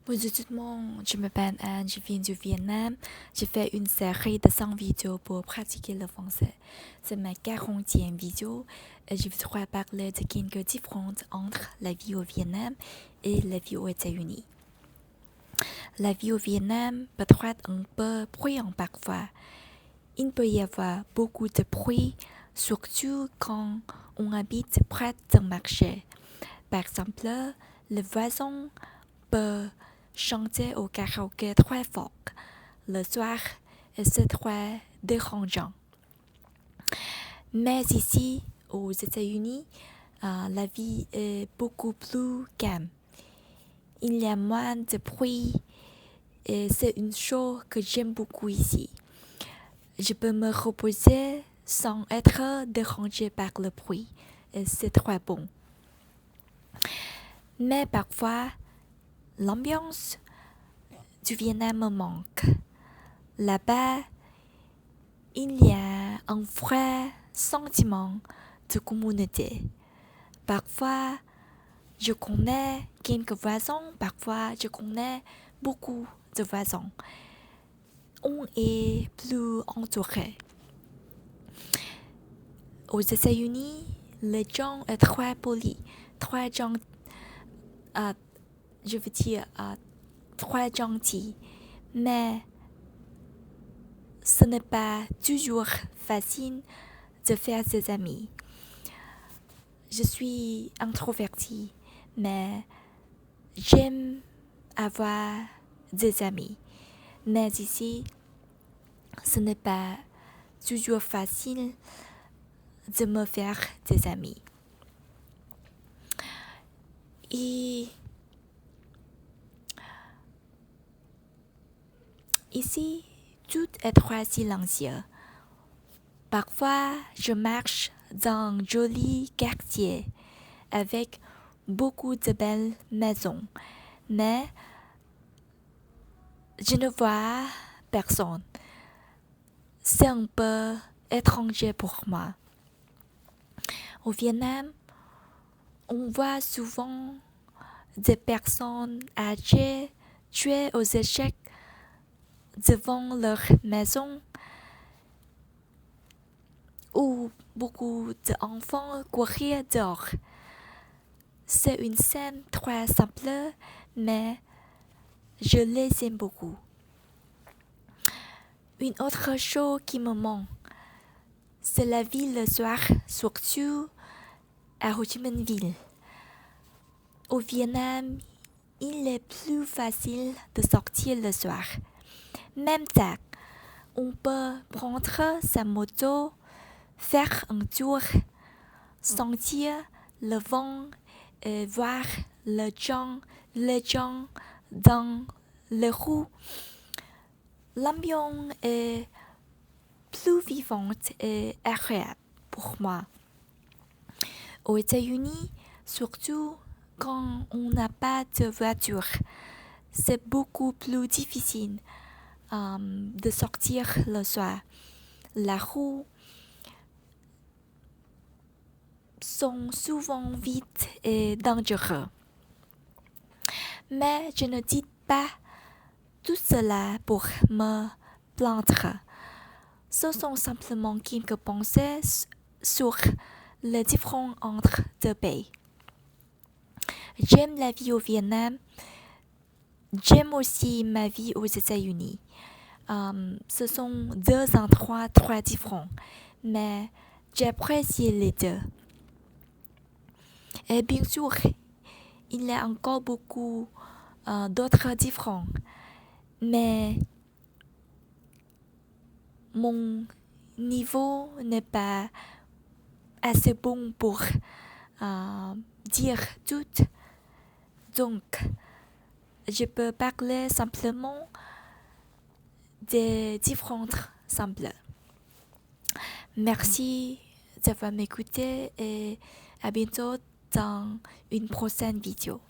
Bonjour tout le monde, je m'appelle Anne, je viens du Vietnam. J'ai fait une série de 100 vidéos pour pratiquer le français. C'est ma 40e vidéo et je voudrais parler de quelques différences entre la vie au Vietnam et la vie aux États-Unis. La vie au Vietnam peut être un peu bruyante parfois. Il peut y avoir beaucoup de bruit, surtout quand on habite près d'un marché. Par exemple, le voisin peut chanter au karaoké très fort le soir et c'est très dérangeant. Mais ici, aux États-Unis, la vie est beaucoup plus calme. Il y a moins de bruit et c'est une chose que j'aime beaucoup ici. Je peux me reposer sans être dérangé par le bruit et c'est très bon. Mais parfois, l'ambiance du Vietnam me manque. Là-bas, il y a un vrai sentiment de communauté. Parfois, je connais quelques voisins, parfois je connais beaucoup de voisins. On est plus entouré. Aux États-Unis, les gens sont très polis, très gentils, je veux dire très gentils, mais ce n'est pas toujours facile de faire des amis. Je suis introvertie, mais j'aime avoir des amis. Mais ici, ce n'est pas toujours facile de me faire des amis. Et ici, tout est très silencieux. Parfois, je marche dans un joli quartier avec beaucoup de belles maisons, mais je ne vois personne. C'est un peu étranger pour moi. Au Vietnam, on voit souvent des personnes âgées jouer aux échecs devant leur maison ou beaucoup d'enfants courir dehors. C'est une scène très simple, mais je les aime beaucoup. Une autre chose qui me manque, c'est la vie le soir, surtout à Ho Chi Minh Ville. Au Vietnam, il est plus facile de sortir le soir. Même tard, on peut prendre sa moto, faire un tour, sentir le vent et voir les gens dans les rues. L'ambiance est plus vivante et agréable pour moi. Aux États-Unis, surtout quand on n'a pas de voiture, c'est beaucoup plus difficile de sortir le soir. La rue sont souvent vides et dangereux. Mais je ne dis pas tout cela pour me plaindre. Ce sont simplement quelques pensées sur les différences entre deux pays. J'aime la vie au Vietnam. J'aime aussi ma vie aux États-Unis. Ce sont deux endroits très différents, mais j'apprécie les deux. Et bien sûr, il y a encore beaucoup d'autres différences, mais mon niveau n'est pas assez bon pour dire tout. Donc, je peux parler simplement des différences simples. Merci d'avoir m'écouté et à bientôt dans une prochaine vidéo.